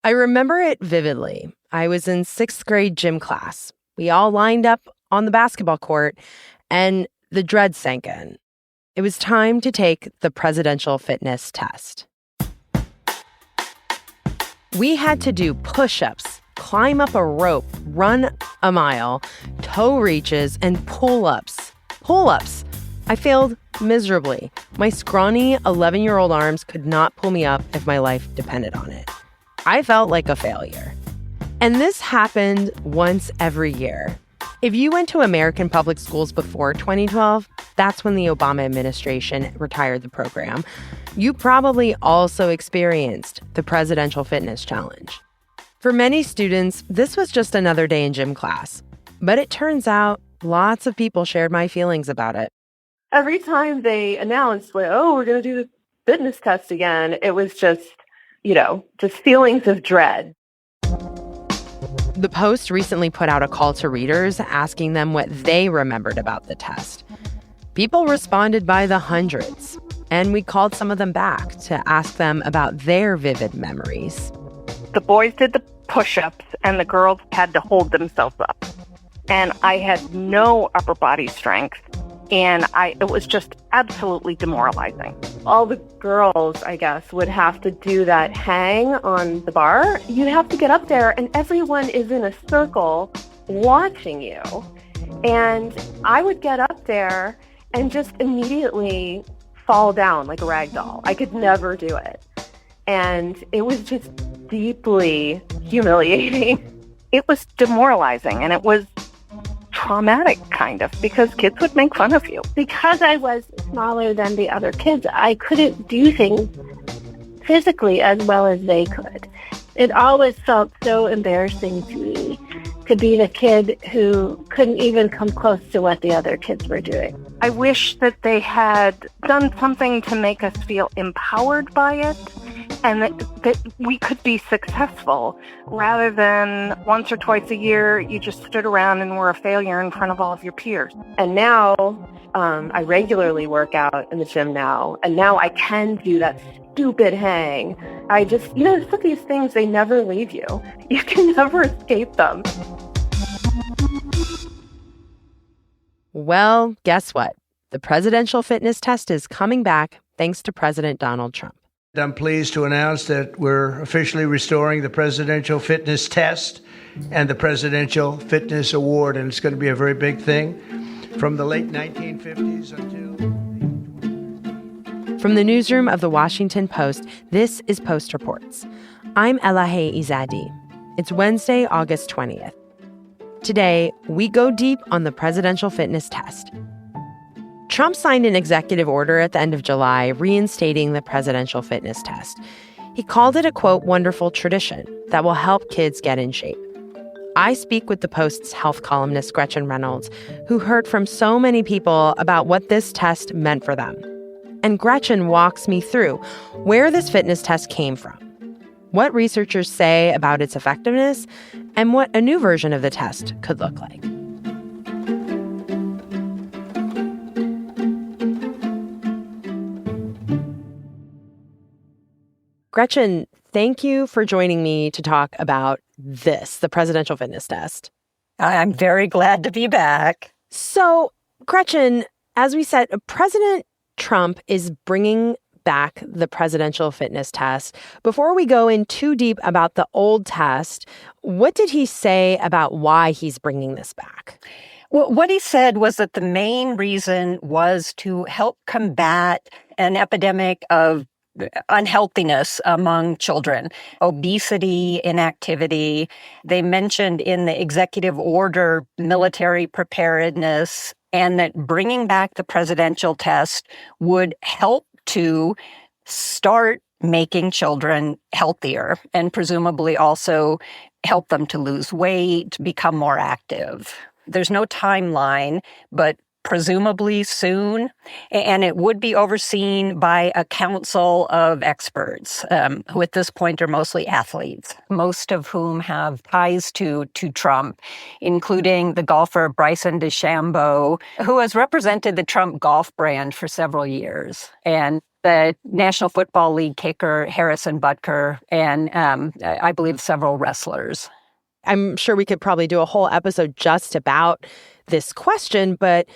I remember it vividly. I was in sixth grade gym class. We all lined up on the basketball court, and the dread sank in. It was time to take the presidential fitness test. We had to do push-ups, climb up a rope, run a mile, toe reaches, and pull-ups. Pull-ups! I failed miserably. My scrawny 11-year-old arms could not pull me up if my life depended on it. I felt like a failure. And this happened once every year. If you went to American public schools before 2012, that's when the Obama administration retired the program. You probably also experienced the Presidential Fitness Challenge. For many students, this was just another day in gym class. But it turns out lots of people shared my feelings about it. Every time they announced, well, we're going to do the fitness test again, it was just feelings of dread. The Post recently put out a call to readers asking them what they remembered about the test. People responded by the hundreds, and we called some of them back to ask them about their vivid memories. The boys did the push-ups, and the girls had to hold themselves up. And I had no upper body strength, and it was just absolutely demoralizing. All the girls, I guess, would have to do that hang on the bar. You have to get up there, and everyone is in a circle watching you. And I would get up there and just immediately fall down like a rag doll. I could never do it. And it was just deeply humiliating. It was demoralizing, and it was traumatic, kind of, because kids would make fun of you. Because I was smaller than the other kids, I couldn't do things physically as well as they could. It always felt so embarrassing to me to be the kid who couldn't even come close to what the other kids were doing. I wish that they had done something to make us feel empowered by it, and that we could be successful, rather than once or twice a year you just stood around and were a failure in front of all of your peers. And now I regularly work out in the gym now, and now I can do that stupid hang. I just, some of these things, they never leave you. You can never escape them. Well, guess what? The presidential fitness test is coming back thanks to President Donald Trump. I'm pleased to announce that we're officially restoring the Presidential Fitness Test and the Presidential Fitness Award, and it's going to be a very big thing from the late 1950s until... From the newsroom of The Washington Post, this is Post Reports. I'm Elahe Izadi. It's Wednesday, August 20th. Today, we go deep on the Presidential Fitness Test. Trump signed an executive order at the end of July reinstating the presidential fitness test. He called it a, quote, wonderful tradition that will help kids get in shape. I speak with the Post's health columnist, Gretchen Reynolds, who heard from so many people about what this test meant for them. And Gretchen walks me through where this fitness test came from, what researchers say about its effectiveness, and what a new version of the test could look like. Gretchen, thank you for joining me to talk about the presidential fitness test. I'm very glad to be back. So, Gretchen, as we said, President Trump is bringing back the presidential fitness test. Before we go in too deep about the old test, what did he say about why he's bringing this back? Well, what he said was that the main reason was to help combat an epidemic of unhealthiness among children, obesity, inactivity. They mentioned in the executive order military preparedness, and that bringing back the presidential test would help to start making children healthier and presumably also help them to lose weight, become more active. There's no timeline, but presumably soon, and it would be overseen by a council of experts, who at this point are mostly athletes, most of whom have ties to Trump, including the golfer Bryson DeChambeau, who has represented the Trump golf brand for several years. And the National Football League kicker Harrison Butker, and I believe several wrestlers. I'm sure we could probably do a whole episode just about this question, but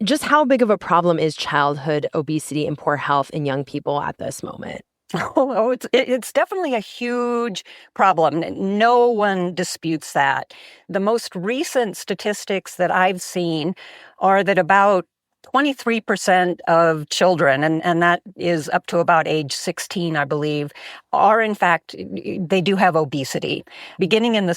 just how big of a problem is childhood obesity and poor health in young people at this moment? Oh, it's definitely a huge problem. No one disputes that. The most recent statistics that I've seen are that about 23% of children, and that is up to about age 16, I believe, are in fact, they do have obesity. Beginning in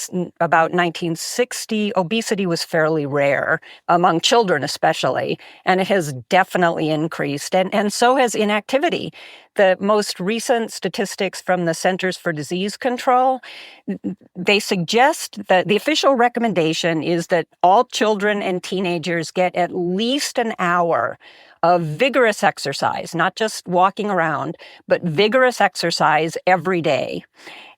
about 1960, obesity was fairly rare, among children especially, and it has definitely increased, and so has inactivity. The most recent statistics from the Centers for Disease Control, they suggest that the official recommendation is that all children and teenagers get at least an hour of vigorous exercise, not just walking around, but vigorous exercise every day.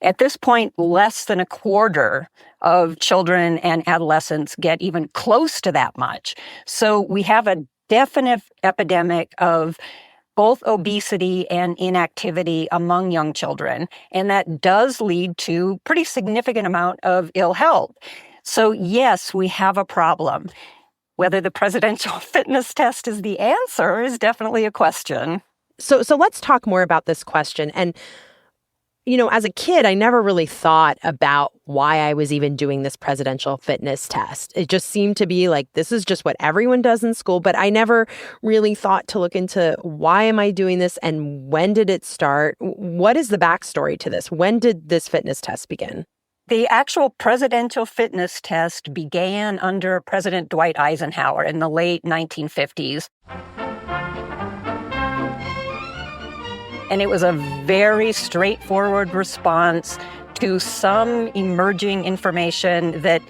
At this point, less than a quarter of children and adolescents get even close to that much. So we have a definite epidemic of both obesity and inactivity among young children, and that does lead to pretty significant amount of ill health. So yes, we have a problem. Whether the presidential fitness test is the answer is definitely a question. So let's talk more about this question. And as a kid, I never really thought about why I was even doing this presidential fitness test. It just seemed to be like, this is just what everyone does in school. But I never really thought to look into why am I doing this and when did it start? What is the backstory to this? When did this fitness test begin? The actual presidential fitness test began under President Dwight Eisenhower in the late 1950s. And it was a very straightforward response to some emerging information that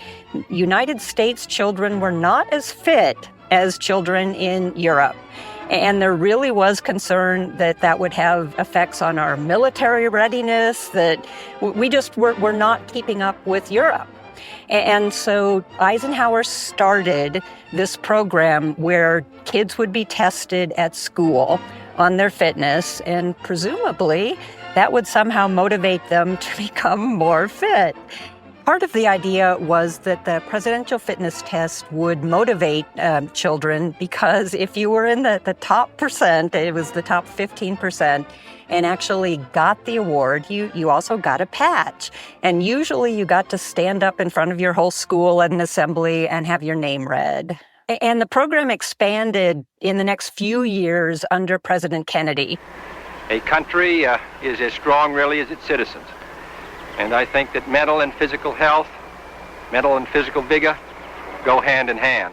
United States children were not as fit as children in Europe. And there really was concern that that would have effects on our military readiness, that we just were not keeping up with Europe. And so Eisenhower started this program where kids would be tested at school on their fitness, and presumably that would somehow motivate them to become more fit. Part of the idea was that the presidential fitness test would motivate children because if you were in the top percent, it was the top 15%, and actually got the award, you also got a patch. And usually you got to stand up in front of your whole school at an assembly and have your name read. And the program expanded in the next few years under President Kennedy. A country is as strong, really, as its citizens. And I think that mental and physical health, mental and physical vigor go hand in hand.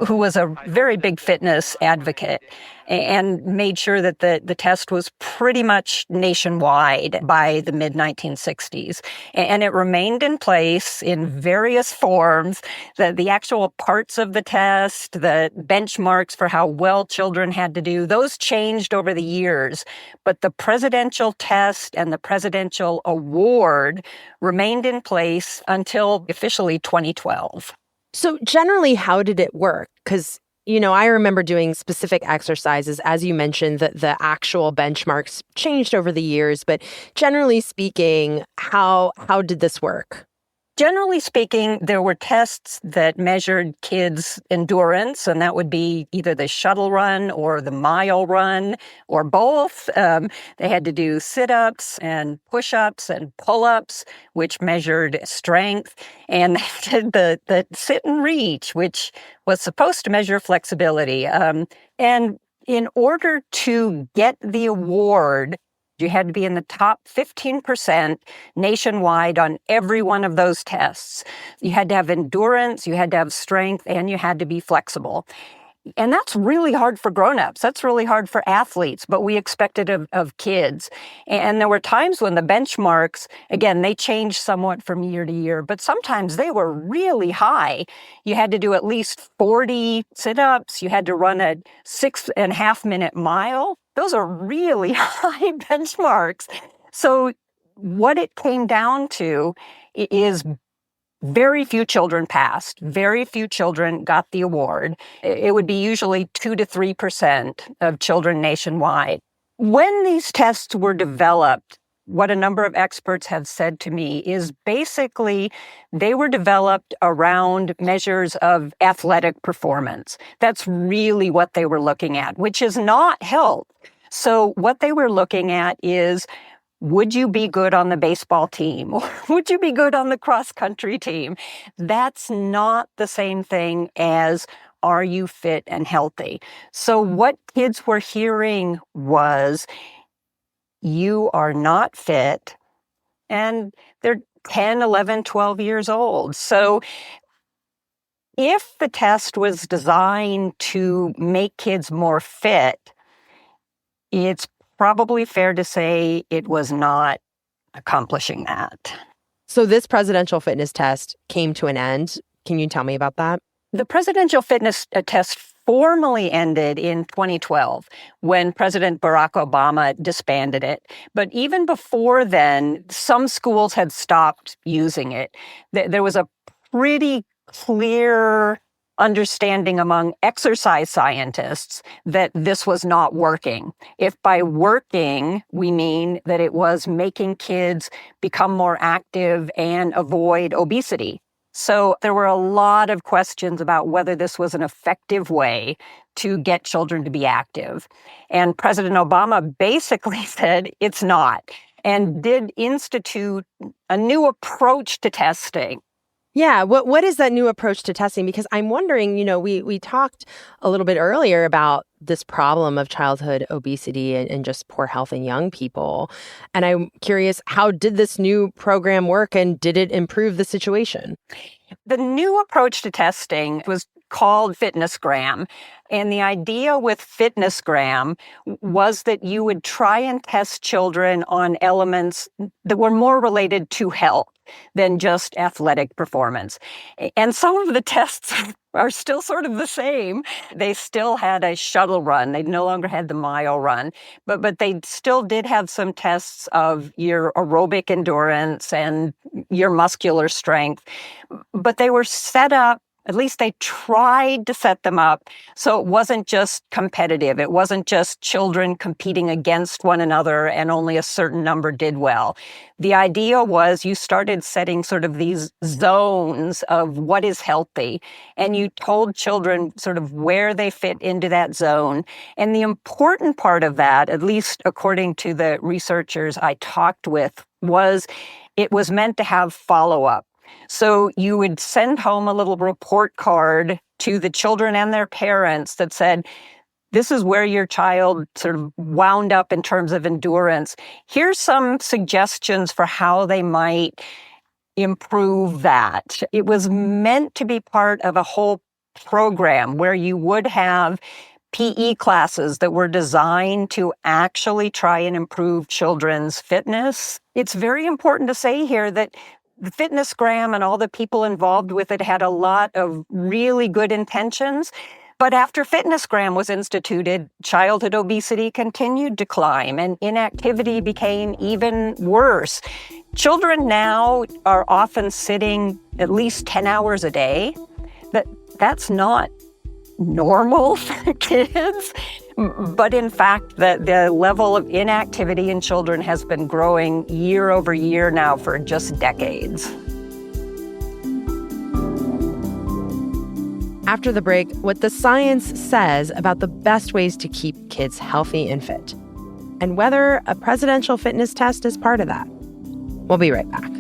Who was a very big fitness advocate and made sure that the test was pretty much nationwide by the mid-1960s. And it remained in place in various forms. The actual parts of the test, the benchmarks for how well children had to do, those changed over the years. But the presidential test and the presidential award remained in place until officially 2012. So generally, how did it work? Because, I remember doing specific exercises. As you mentioned, that the actual benchmarks changed over the years. But generally speaking, how did this work? Generally speaking, there were tests that measured kids' endurance, and that would be either the shuttle run or the mile run or both. They had to do sit-ups and push-ups and pull-ups, which measured strength, and they did the sit and reach, which was supposed to measure flexibility. And in order to get the award, you had to be in the top 15% nationwide on every one of those tests. You had to have endurance, you had to have strength, and you had to be flexible. And that's really hard for grown-ups. That's really hard for athletes, but we expect it of kids. And there were times when the benchmarks, again, they changed somewhat from year to year, but sometimes they were really high. You had to do at least 40 sit-ups. You had to run a 6.5-minute mile. Those are really high benchmarks. So what it came down to is very few children passed. Very few children got the award. It would be usually 2 to 3% of children nationwide. When these tests were developed, what a number of experts have said to me is basically they were developed around measures of athletic performance. That's really what they were looking at, which is not health. So what they were looking at is, would you be good on the baseball team? Or would you be good on the cross-country team? That's not the same thing as, are you fit and healthy? So what kids were hearing was, you are not fit, and they're 10, 11, 12 years old. So if the test was designed to make kids more fit, it's probably fair to say it was not accomplishing that. So this presidential fitness test came to an end. Can you tell me about that? The presidential fitness test formally ended in 2012 when President Barack Obama disbanded it. But even before then, some schools had stopped using it. There was a pretty clear understanding among exercise scientists that this was not working. If by working, we mean that it was making kids become more active and avoid obesity. So there were a lot of questions about whether this was an effective way to get children to be active. And President Obama basically said it's not, and did institute a new approach to testing. Yeah, what is that new approach to testing? Because I'm wondering, we talked a little bit earlier about this problem of childhood obesity and just poor health in young people. And I'm curious, how did this new program work, and did it improve the situation? The new approach to testing was called FitnessGram. And the idea with FitnessGram was that you would try and test children on elements that were more related to health than just athletic performance. And some of the tests are still sort of the same. They still had a shuttle run. They no longer had the mile run, but they still did have some tests of your aerobic endurance and your muscular strength. But they were set up, at least they tried to set them up, so it wasn't just competitive. It wasn't just children competing against one another and only a certain number did well. The idea was you started setting sort of these zones of what is healthy, and you told children sort of where they fit into that zone. And the important part of that, at least according to the researchers I talked with, was it was meant to have follow-up. So you would send home a little report card to the children and their parents that said, this is where your child sort of wound up in terms of endurance. Here's some suggestions for how they might improve that. It was meant to be part of a whole program where you would have PE classes that were designed to actually try and improve children's fitness. It's very important to say here that the FitnessGram and all the people involved with it had a lot of really good intentions. But after FitnessGram was instituted, childhood obesity continued to climb and inactivity became even worse. Children now are often sitting at least 10 hours a day. That's not normal for kids. But in fact, the level of inactivity in children has been growing year over year now for just decades. After the break, what the science says about the best ways to keep kids healthy and fit, and whether a presidential fitness test is part of that. We'll be right back.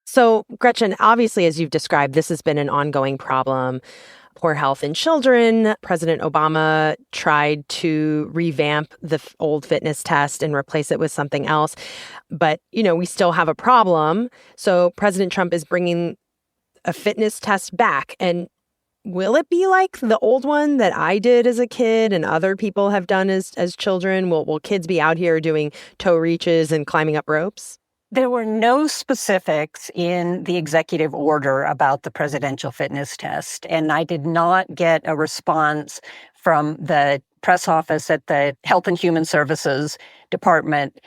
So, Gretchen, obviously, as you've described, this has been an ongoing problem. Poor health in children. President Obama tried to revamp the old fitness test and replace it with something else. But, we still have a problem. So President Trump is bringing a fitness test back. And will it be like the old one that I did as a kid and other people have done as children? Will kids be out here doing toe reaches and climbing up ropes? There were no specifics in the executive order about the presidential fitness test, and I did not get a response from the press office at the Health and Human Services Department.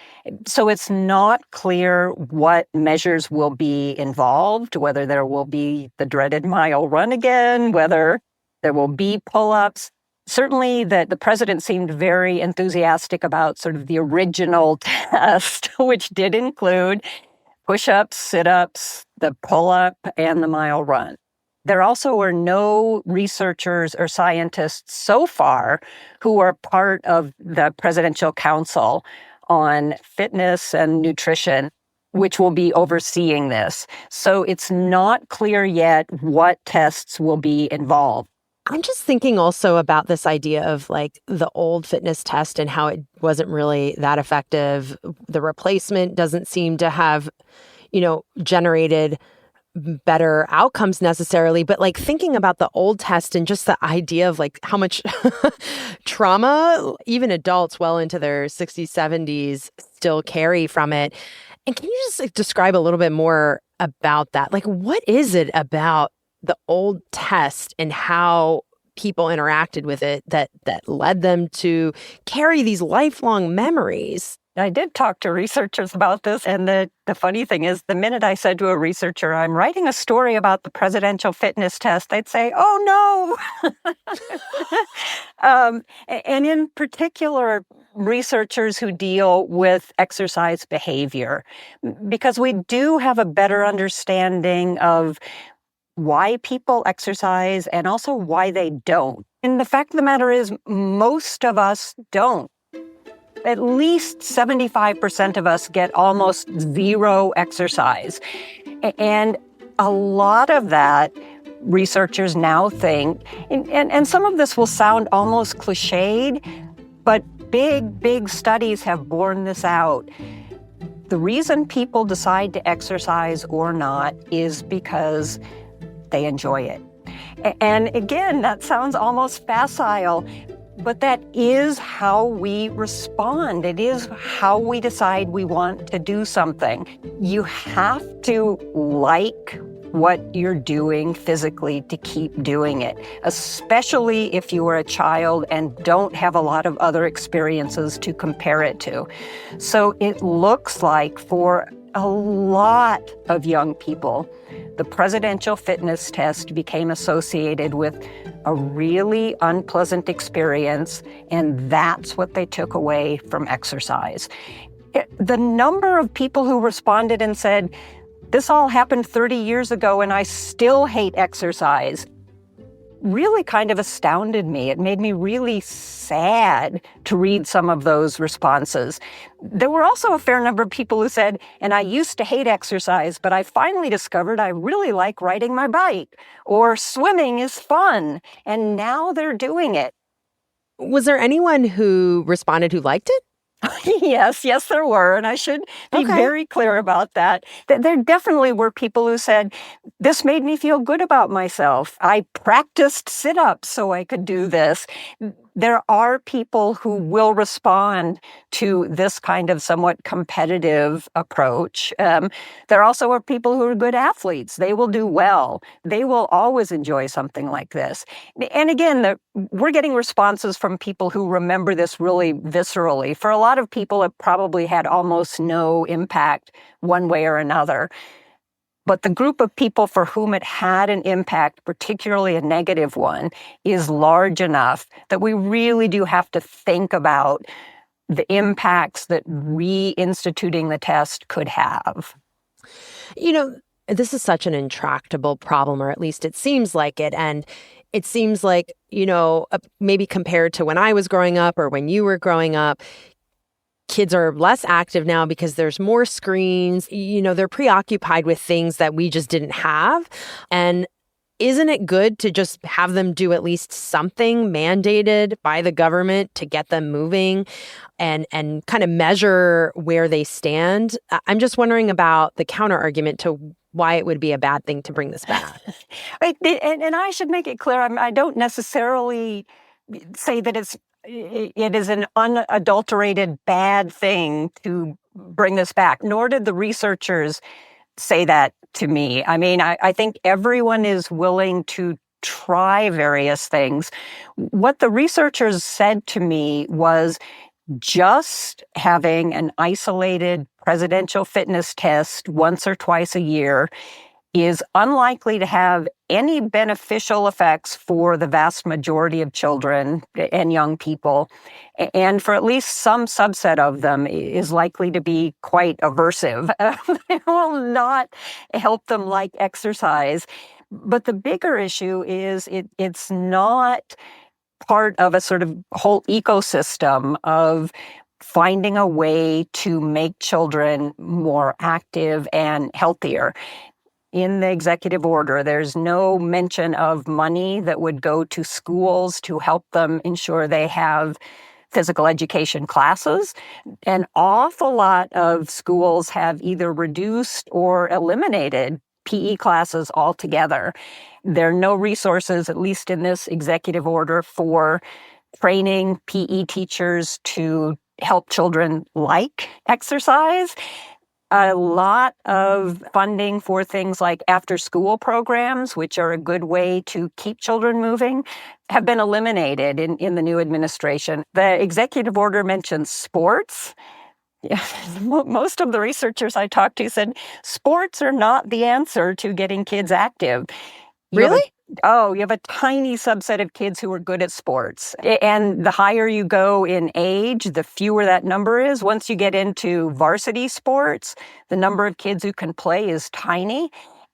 So it's not clear what measures will be involved, whether there will be the dreaded mile run again, whether there will be pull-ups. Certainly the president seemed very enthusiastic about sort of the original test, which did include push-ups, sit-ups, the pull-up, and the mile run. There also were no researchers or scientists so far who are part of the Presidential Council on Fitness and Nutrition, which will be overseeing this. So it's not clear yet what tests will be involved. I'm just thinking also about this idea of like the old fitness test and how it wasn't really that effective. The replacement doesn't seem to have, generated better outcomes necessarily, but like thinking about the old test and just the idea of like how much trauma even adults well into their 60s, 70s still carry from it. And can you just like, describe a little bit more about that? Like, what is it about the old test and how people interacted with it that led them to carry these lifelong memories? I did talk to researchers about this, and the funny thing is, the minute I said to a researcher, I'm writing a story about the presidential fitness test, they'd say, oh no! And in particular, researchers who deal with exercise behavior, because we do have a better understanding of why people exercise and also why they don't. And the fact of the matter is, most of us don't. At least 75% of us get almost zero exercise. And a lot of that, researchers now think, and some of this will sound almost cliched, but big studies have borne this out. The reason people decide to exercise or not is because they enjoy it. And again, that sounds almost facile, but that is how we respond. It is how we decide we want to do something. You have to like what you're doing physically to keep doing it, especially if you are a child and don't have a lot of other experiences to compare it to. So it looks like for a lot of young people, the presidential fitness test became associated with a really unpleasant experience, and that's what they took away from exercise. The number of people who responded and said, this all happened 30 years ago and I still hate exercise, really kind of astounded me. It made me really sad to read some of those responses. There were also a fair number of people who said, and I used to hate exercise, but I finally discovered I really like riding my bike, or swimming is fun, and now they're doing it. Was there anyone who responded who liked it? Yes, there were. And I should be very clear about that. There definitely were people who said, this made me feel good about myself. I practiced sit-ups so I could do this. There are people who will respond to this kind of somewhat competitive approach. There also are people who are good athletes. They will do well. They will always enjoy something like this. And again, we're getting responses from people who remember this really viscerally. For a lot of people, it probably had almost no impact one way or another. But the group of people for whom it had an impact, particularly a negative one, is large enough that we really do have to think about the impacts that reinstituting the test could have. This is such an intractable problem, or at least it seems like it. And it seems like, maybe compared to when I was growing up or when you were growing up, kids are less active now because there's more screens. They're preoccupied with things that we just didn't have. And isn't it good to just have them do at least something mandated by the government to get them moving and kind of measure where they stand? I'm just wondering about the counterargument to why it would be a bad thing to bring this back. Right. And I should make it clear, I don't necessarily say that it is an unadulterated bad thing to bring this back, nor did the researchers say that to me. I mean, I think everyone is willing to try various things. What the researchers said to me was just having an isolated presidential fitness test once or twice a year is unlikely to have any beneficial effects for the vast majority of children and young people. And for at least some subset of them is likely to be quite aversive. It will not help them like exercise. But the bigger issue is it's not part of a sort of whole ecosystem of finding a way to make children more active and healthier. In the executive order, there's no mention of money that would go to schools to help them ensure they have physical education classes. An awful lot of schools have either reduced or eliminated PE classes altogether. There are no resources, at least in this executive order, for training PE teachers to help children like exercise. A lot of funding for things like after-school programs, which are a good way to keep children moving, have been eliminated in the new administration. The executive order mentions sports. Yeah, most of the researchers I talked to said sports are not the answer to getting kids active. Really? You have a tiny subset of kids who are good at sports. And the higher you go in age, the fewer that number is. Once you get into varsity sports, the number of kids who can play is tiny.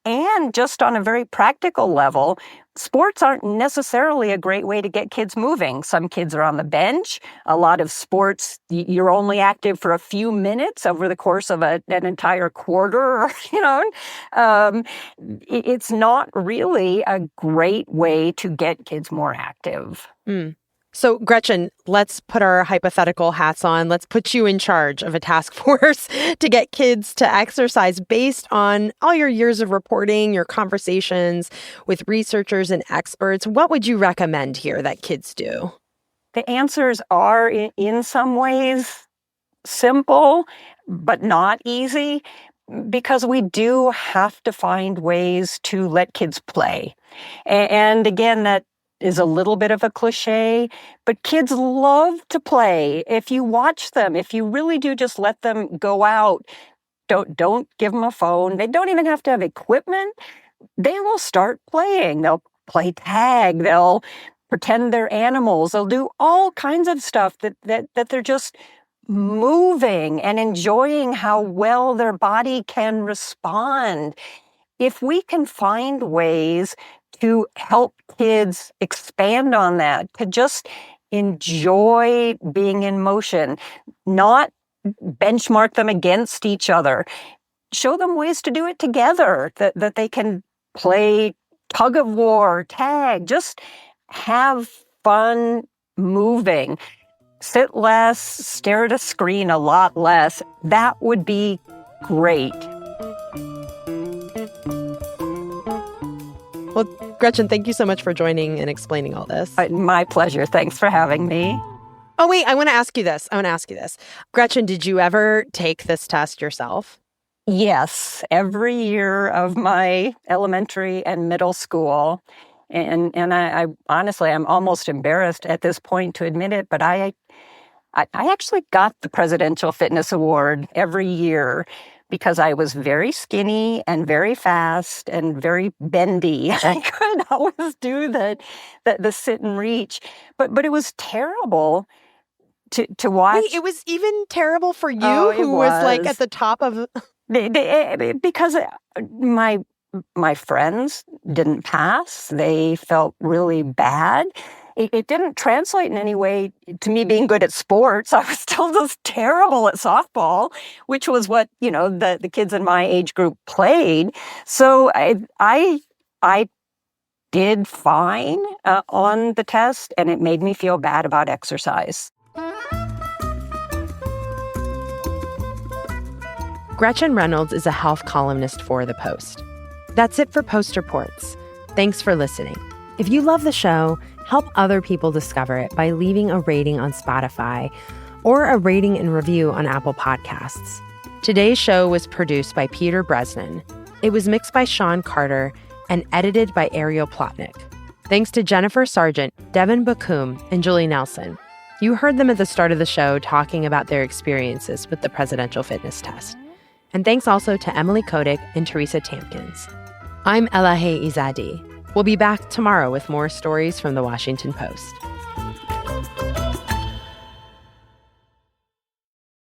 And just on a very practical level, sports aren't necessarily a great way to get kids moving. Some kids are on the bench. A lot of sports, you're only active for a few minutes over the course of an entire quarter. It's not really a great way to get kids more active. Mm. So, Gretchen, let's put our hypothetical hats on. Let's put you in charge of a task force to get kids to exercise based on all your years of reporting, your conversations with researchers and experts. What would you recommend here that kids do? The answers are, in some ways, simple, but not easy, because we do have to find ways to let kids play. And again, that is a little bit of a cliche, but kids love to play. If you watch them, if you really do just let them go out, don't give them a phone. They don't even have to have equipment. They will start playing. They'll play tag. They'll pretend they're animals. They'll do all kinds of stuff that they're just moving and enjoying how well their body can respond. If we can find ways to help kids expand on that, to just enjoy being in motion, not benchmark them against each other, show them ways to do it together, that they can play tug of war, tag, just have fun moving. Sit less, stare at a screen a lot less. That would be great. Well, Gretchen, thank you so much for joining and explaining all this. My pleasure. Thanks for having me. Oh, wait, I want to ask you this. Gretchen, did you ever take this test yourself? Yes, every year of my elementary and middle school. And I honestly, I'm almost embarrassed at this point to admit it, but I actually got the Presidential Fitness Award every year because I was very skinny and very fast and very bendy. I couldn't always do the sit and reach, but it was terrible to watch. Wait, it was even terrible for you, who was like at the top of. Because my friends didn't pass. They felt really bad. It didn't translate in any way to me being good at sports. I was still just terrible at softball, which was what, the kids in my age group played. So I did fine on the test, and it made me feel bad about exercise. Gretchen Reynolds is a health columnist for The Post. That's it for Post Reports. Thanks for listening. If you love the show, help other people discover it by leaving a rating on Spotify or a rating and review on Apple Podcasts. Today's show was produced by Peter Bresnan. It was mixed by Sean Carter and edited by Ariel Plotnick. Thanks to Jennifer Sargent, Devin Bakum, and Julie Nelson. You heard them at the start of the show talking about their experiences with the presidential fitness test. And thanks also to Emily Kotick and Teresa Tampkins. I'm Elahe Izadi. We'll be back tomorrow with more stories from the Washington Post.